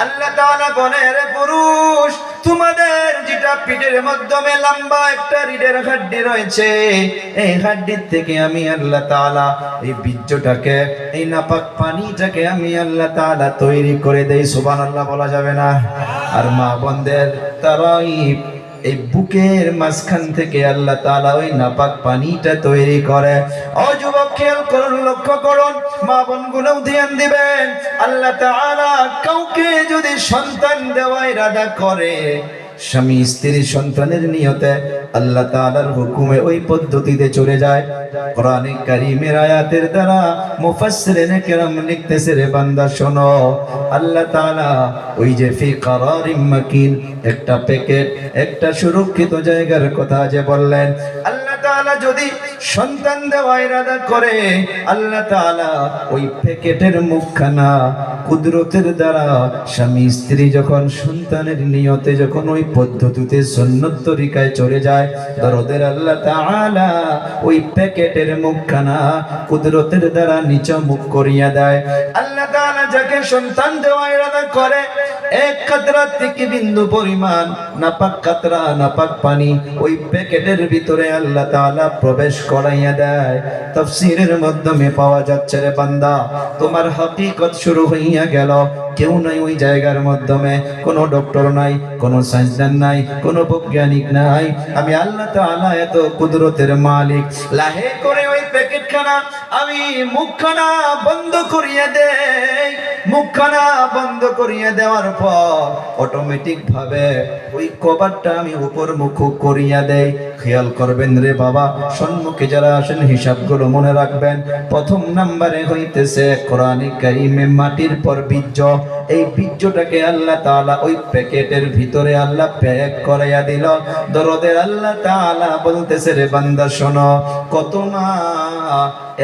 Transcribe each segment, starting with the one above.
আল্লাহ তাআলা বলে, রে পুরুষ, তোমাদের যেটা পিঠের মাধ্যমে লম্বা একটা রিডের হাড্ডি রয়েছে, এই হাড্ডির থেকে আমি আল্লাহ তাআলা এই বীর্যটাকে, এই নাপাক পানিটাকে আমি আল্লাহ তাআলা তৈরি করে দেই। সুবহানাল্লাহ বলা যাবে না? আর মা বোনদের তারাইব, এই বুকের মাঝখান থেকে আল্লাহ তাআলা ওই নাপাক পানিটা তৈরি করে। ও যুবক, খেয়াল করুন, লক্ষ্য করুন, মা বোনগুলো ধ্যান দিবেন। আল্লাহ তাআলা কাউকে যদি সন্তান দেওয়ার ইরাদা করে, স্বামী স্ত্রী সন্তানের নিয়তে আল্লাহ তাআলার হুকুমে ওই পদ্ধতিতে চলে যায়। কোরআনে কারীমের আয়াতের দ্বারা মুফাসসিরিনে কেরাম লিখতেছে, রে বান্দা শোনো, আল্লাহ তাআলা ওই যে ফি কারারিম মাকিন, একটা প্যাকেট, একটা সুরক্ষিত জায়গার কথা যে বললেন, আল্লাহ তাআলা যদি সন্তান দেওয়ার ইরাদা করে, আল্লাহ তাআলা ওই প্যাকেটের মুখখানা কুদরতের দ্বারা স্বামী স্ত্রী যখন সন্তানের নিয়তে যখন ওই পদ্ধতিতে সুন্নত তরিকায় চলে যায়, দরদের আল্লাহ তাআলা ওই প্যাকেটের মুখখানা কুদরতের দ্বারা নিচে মুখ করিয়া দেয়। আল্লাহ তাআলা যাকে সন্তান দেওয়ার ইরাদা করে, এক কাতরা থেকে বিন্দু পরিমাণ নাপাক কাতরা, নাপাক পানি ওই প্যাকেটের ভিতরে আল্লাহ তাআলা প্রবেশ করাইয়া দেয়। তাফসীরের মাধ্যমে পাওয়া যাচ্ছে, রে বান্দা, তোমার হাকিকত শুরু হইয়া গেল। কেউ নাই ওই জায়গার মাধ্যমে, কোনো ডক্টর নাই, কোনো সায়েন্সদান নাই, কোনো বৈজ্ঞানিক নাই। আমি আল্লাহ তাআলা এত কুদরতের মালিক। লাহে করে ওই প্যাকেটখানা আমি মুখখানা বন্ধ করিয়ে দেই। মুখখানা বন্ধ করিয়ে দেওয়ার পর অটোমেটিক ভাবে ওই কভারটা আমি উপর মুখ করিয়া দেই। খেয়াল করবেন রে বাবা, সম্মুখে যারা আসেন হিসাবগুলো মনে রাখবেন। প্রথম নাম্বারে হইতেছে কোরআনে কারীমে মাটির পর বীর্য। এই বীর্যটাকে আল্লাহ তাআলা ওই প্যাকেটের ভিতরে আল্লাহ প্যাক করাইয়া দিল। দরদের আল্লাহ তাআলা বলতেছে, রে বান্দা শোনো, কত মা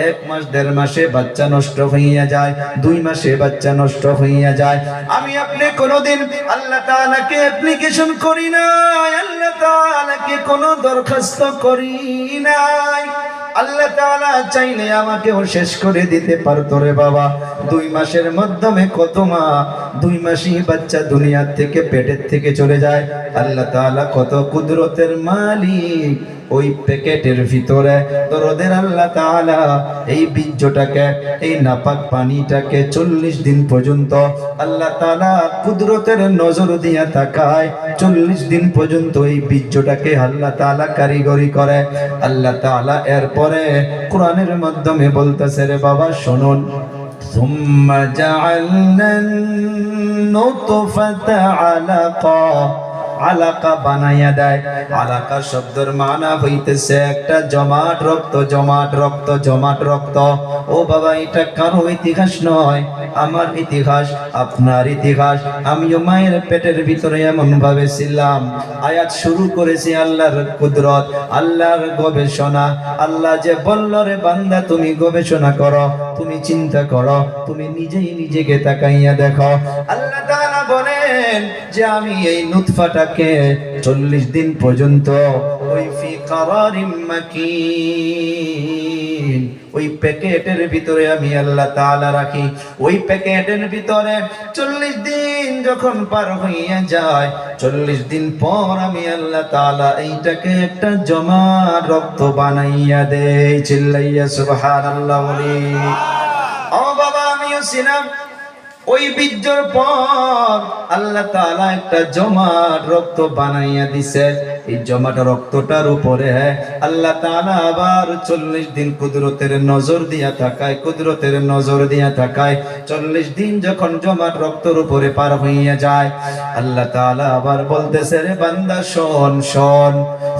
1 মাস 1.5 মাসে বাচ্চা নষ্ট হইয়া যায়, 2 মাসে বাচ্চা নষ্ট হইয়া যায়। আমি আপনি কোনোদিন আল্লাহ তাআলাকে অ্যাপ্লিকেশন করি নাই, আল্লাহ তাআলাকে কোনো দরখাস্ত করি নাই। আল্লাহ তাআলা চাইলে আমাকেও শেষ করে দিতে পারতো রে বাবা। 2 মাসের মাধ্যমে কত মা 2 মাসেই বাচ্চা দুনিয়া থেকে, পেটের থেকে চলে যায়। আল্লাহ তাআলা কত কুদরতের মালিক। ওই প্যাকেটের ভিতরে দরদের আল্লাহ তাআলা এই বীর্যটাকে, এই নাপাক পানিটাকে 40 দিন পর্যন্ত আল্লাহ তাআলা কুদরতের নজর দিয়া তাকায়। 40 দিন পর্যন্ত এই বীর্যটাকে আল্লাহ তাআলা কারিগরি করে। আল্লাহ তাআলা এরপরে কোরআনের মাধ্যমে বলতেছে, রে বাবা শুনুন, সুম্মা জাআলনান নুতফাতা আলাকা, আলাকা বানাইয়া দেয়। আলাকা শব্দের মানা হইতেছে একটা জমাট রক্ত, জমাট রক্ত, জমাট রক্ত। ও বাবা, এটা কারো ইতিহাস নয়, আমার ইতিহাস, আপনার ইতিহাস। আমিও মায়ের পেটের ভিতরে এমন ভাবে ছিলাম। আয়াত শুরু করেছি আল্লাহর কুদরত, আল্লাহর গবেষণা। আল্লাহ যে বলল, রে বান্দা তুমি গবেষণা করো, তুমি চিন্তা করো, তুমি নিজেই নিজেকে তাকাইয়া দেখো। আল্লাহ তাআলা বলেন যে আমি এই নুতফাটাকে 40 দিন পর্যন্ত ওই ফি কারারিম মাকিন, ওই প্যাকেটের ভিতরে আমি আল্লাহ তাআলা রাখি। ওই প্যাকেটের ভিতরে 40 দিন যখন পার হইয়া যায়, 40 দিন পর আমি আল্লাহ তাআলা এইটাকে একটা জমা রক্ত বানাইয়া দেই। চিল্লাইয়া সুবহানাল্লাহ বলি। ও বাবা, আমিও ছিলাম ওই বীর্যর পর আল্লাহ তাআলা একটা জমাট রক্ত বানাইয়া দিছে। এই জমাট রক্তটার উপরে আল্লাহ তাআলা আবার 40 দিন কুদরতের নজর দিয়া তাকায়, কুদরতের নজর দিয়া তাকায়। 40 দিন যখন জমাট রক্তের উপরে পার হইয়া যায়, আল্লাহ তাআলা আবার বলতেছে, রে বান্দা শোন, শোন,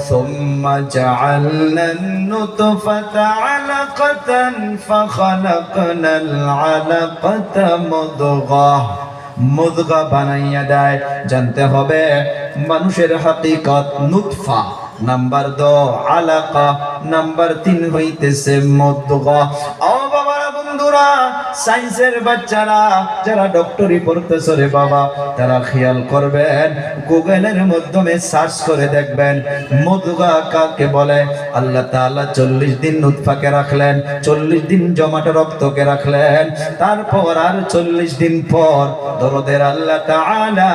সুম্মা জাআলনান নুতফাতা আলাকাতান ফাখালাকনাল আলাকাতা মুদগাহ, মুদগা বানাইয়া দেয়। জানতে হবে মানুষের হাকিকত নুতফা নাম্বার 2, আলাকা নাম্বার 3 হইতেছে মুদগা। ও বাবারা, বন্ধুরা, সায়েন্সের বাচ্চারা যারা ডক্টরি পড়তেছে রে বাবা, তারা খেয়াল করবেন, গুগলের মাধ্যমে সার্চ করে দেখবেন মুদগা কাকে বলে। আল্লাহ তাআলা 40 দিন নুতফাকে রাখলেন, 40 দিন জমাট রক্তকে রাখলেন, তারপর আর 40 দিন পর দরদের আল্লাহ তাআলা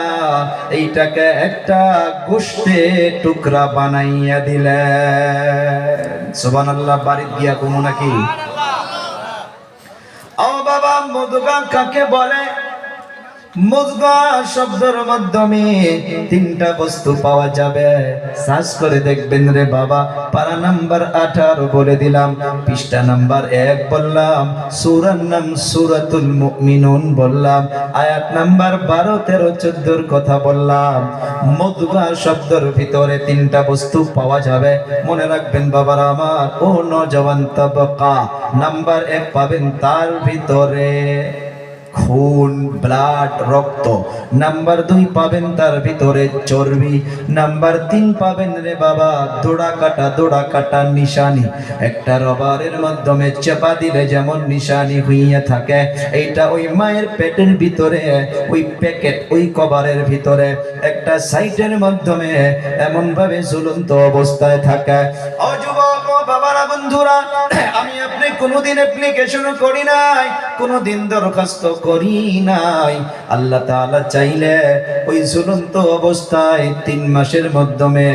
এইটাকে একটা গোশতের টুকরা বানাইয়া দিলেন। সুবহানাল্লাহ। বাড়ি গিয়া কমু নাকি? ও বাবা, মুদগা কাকে বলে? মুদগা শব্দের মাধ্যমে 3টা বস্তু পাওয়া যাবে। সার্চ করে দেখবেন রে বাবা। পারা নাম্বার 18 বলে দিলাম, পৃষ্ঠা নাম্বার 1 বললাম, সূরার নাম সূরাতুল মুমিনুন বললাম, আয়াত নাম্বার 12, 13, 14 কথা বললাম। মুদগা শব্দের ভিতরে 3টা বস্তু পাওয়া যাবে। মনে রাখবেন বাবারা আমার, ও নওজওয়ান তবকা, নাম্বার 1 পাবেন তার ভিতরে খুন, ব্লাড, রক্ত। নাম্বার 2 পাবেন তার ভিতরে চর্বি। নাম্বার 3 পাবেন রে বাবা দোড়া কাটা নিশানি। একটা রবারের মাধ্যমে চেপা দিলে যেমন নিশানি হইয়া থাকে, এইটা ওই মায়ের পেটের ভিতরে, ওই প্যাকেট, ওই কভারের ভিতরে একটা সাইটের মাধ্যমে এমন ভাবে ঝুলন্ত অবস্থায় থাকে। ও যুবক, ও বাবারা, বন্ধুরা, আমি আপনি কোনোদিন অ্যাপ্লিকেশন করি নাই, কোনোদিন দরখাস্ত করি নাই। আল্লাহ তাআলা চাইলে ওই ঝুলন্ত অবস্থায় 3 মাসের মাধ্যমে,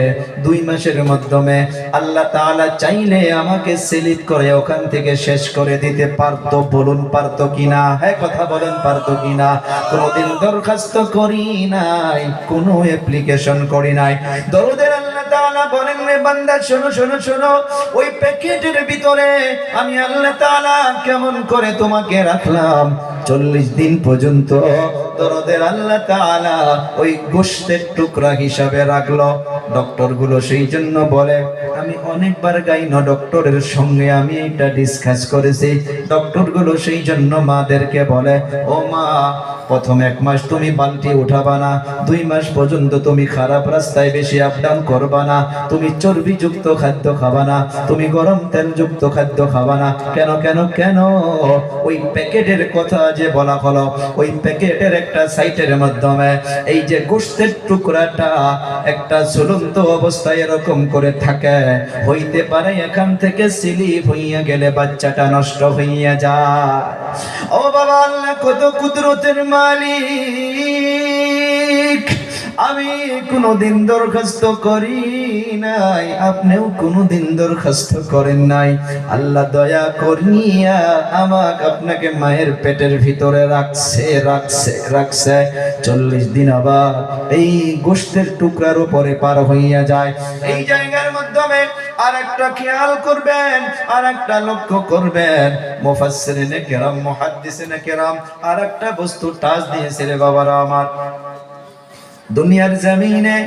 2 মাসের মাধ্যমে আল্লাহ তাআলা চাইলে আমাকে সিলেক্ট করে ওখান থেকে শেষ করে দিতে পারতো। বলুন পারতো কিনা? হ্যাঁ, কথা বলেন, পারতো কিনা? কোনোদিন দরখাস্ত করি নাই, কোনো অ্যাপ্লিকেশন করি নাই। দরুদের আল্লাহ তাআলা বলেন, রে বান্দা, শোনো শোনো শোনো, ওই প্যাকেটের ভিতরে আমি আল্লাহ তাআলা কেমন করে তোমাকে রাখলাম 40 দিন পর্যন্ত। দরদের আল্লাহ তাআলা ওই গোশতের টুকরা হিসাবে রাখলো। ডক্টর গুলো সেই জন্য বলে, আমি অনেকবার গাইনো ডক্টরের সঙ্গে আমি এটা ডিসকাস করেছি। ডক্টর গুলো সেই জন্য মাদেরকে বলে, ও মা, প্রথম 1 মাস তুমি বালতি উঠাবা না, 2 মাস পর্যন্ত তুমি খারাপ রাস্তায় বেশি আপ ডাউন করবা না, তুমি চর্বিযুক্ত খাদ্য খাবা না, তুমি গরম তেলযুক্ত খাদ্য খাবা না। কেন কেন কেন? ওই প্যাকেটের কথা যে বলা হলো, ওই প্যাকেটের একটা সাইটের মাধ্যমে এই যে গোশতের টুকরাটা একটা ঝুলন্ত অবস্থায় এরকম করে থাকে, হইতে পারে এখান থেকে স্লিপ হইয়া গেলে বাচ্চাটা নষ্ট হইয়া যায়। ও বাবা, আল্লাহ কত কুদরতের মালিক। আমি কোনোদিন দরখাস্ত করি নাই, আপনিও কোনোদিন দরখাস্ত করেন নাই। আল্লাহ দয়া করিয়া আমাকে আপনাকে মায়ের পেটের ভিতরে রাখছে 40 দিন আবার এই গোশতের টুকরার উপরে পার হইয়া যায়। এই জায়গার মাধ্যমে আরেকটা খেয়াল করবেন, আরেকটা লক্ষ্য করবেন, মুফাসসিরিনে কেরাম, মুহাদ্দিসিনে কেরাম আরেকটা বস্তু টাচ দিয়েছে রে বাবারা আমার। দুনিয়ার জমিনে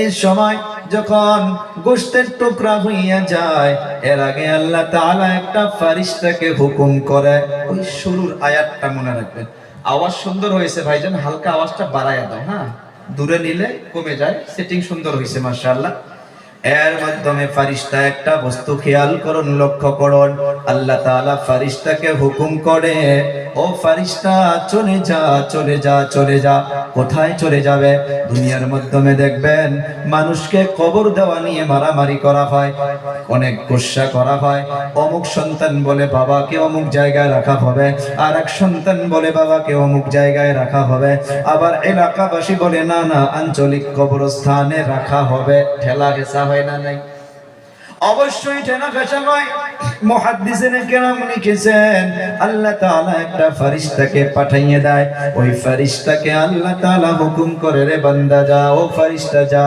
এই সময় যখন গোশতের টুকরা হইয়া যায়, এর আগে আল্লাহ তাআলা একটা ফেরেশতাকে হুকুম করে। ওই শুরুর আয়াতটা মনে রাখবেন। আওয়াজ সুন্দর হয়েছে ভাইজান, হালকা আওয়াজটা বাড়ায়া দাও। হ্যাঁ, দূরে নিলে কমে যায়। সেটিং সুন্দর হয়েছে, মাশাআল্লাহ। এর মাধ্যমে ফেরেশতা একটা বস্তু খেয়াল করুন, লক্ষ্য করুন। আল্লাহ তাআলা ফেরেশতাকে হুকুম করে, ও ফেরেশতা, চলে যা চলে যা চলে যা। কোথায় চলে যাবে? দুনিয়ার মাধ্যমে দেখবেন মানুষকে কবর দেওয়া নিয়ে মারামারি করা হয়, অনেক গোসা করা হয়। অমুক সন্তান বলে বাবাকে অমুক জায়গায় রাখা হবে, আর এক সন্তান বলে বাবাকে অমুক জায়গায় রাখা হবে, আবার এলাকাবাসী বলে না না, আঞ্চলিক কবরস্থানে রাখা হবে। ঠেলা ঘেঁষা হয় না? নাই, অবশ্যই ঠেলা ঘেঁষা হয়। মুহাদ্দিসিনে কেরাম লিখেছেন, আল্লাহ তাআলা একটা ফেরেশতাকে পাঠিয়ে দেয়। ওই ফেরেশতাকে আল্লাহ তাআলা হুকুম করে, রে বান্দা যা, ও ফেরেশতা যা,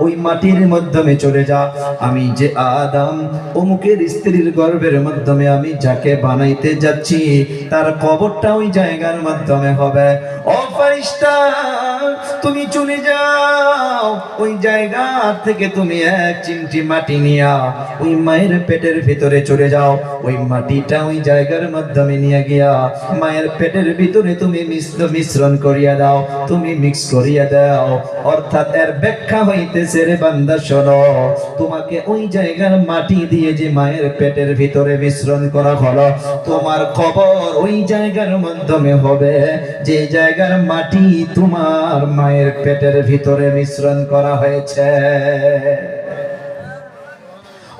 ওই মাটির মাধ্যমে চলে যা। আমি যে আদম অমুকের স্ত্রীর গর্ভের মাধ্যমে আমি যাকে বানাইতে যাচ্ছি, তার কবরটা ওই জায়গার মাধ্যমে হবে। ও ফেরেশতা, তুমি চলে যাও, ওই জায়গা থেকে তুমি এক চিমটি মাটি নিয়া ওই মায়ের পেটের ভিতরে চলে যাও। ওই মাটিটা ওই জায়গার মাধ্যমে নিয়ে গিয়া মায়ের পেটের ভিতরে তুমি মিশ্রণ করিয়া দাও, তুমি মিক্স করিয়া দাও। অর্থাৎ এর ব্যাখ্যা হইতেছে রে বান্দা শোনো, তোমাকে ওই জায়গার মাটি দিয়ে যে মায়ের পেটের ভিতরে মিশ্রণ করা হলো, তোমার কবর ওই জায়গার মাধ্যমে হবে যে জায়গার মাটি তোমার মায়ের পেটের ভিতরে মিশ্রণ করা হয়েছে।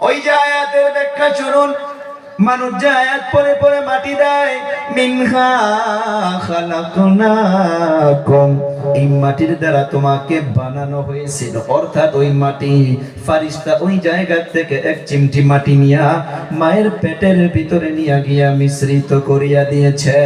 ওই যে আয়াতের ব্যাখ্যা শুনুন। মানুষ যে আয়াত পরে পরে মাটি দেয়, মিনহা খালাকনাকুম, এই মাটির দ্বারা তোমাকে বানানো হয়েছিল। অর্থাৎ ওই মাটি ফারিস্তা ওই জায়গা থেকে এক চিমটি মাটি নিয়া মায়ের পেটের ভিতরে নিয়ে গিয়া মিশ্রিত করিয়া দিয়েছে।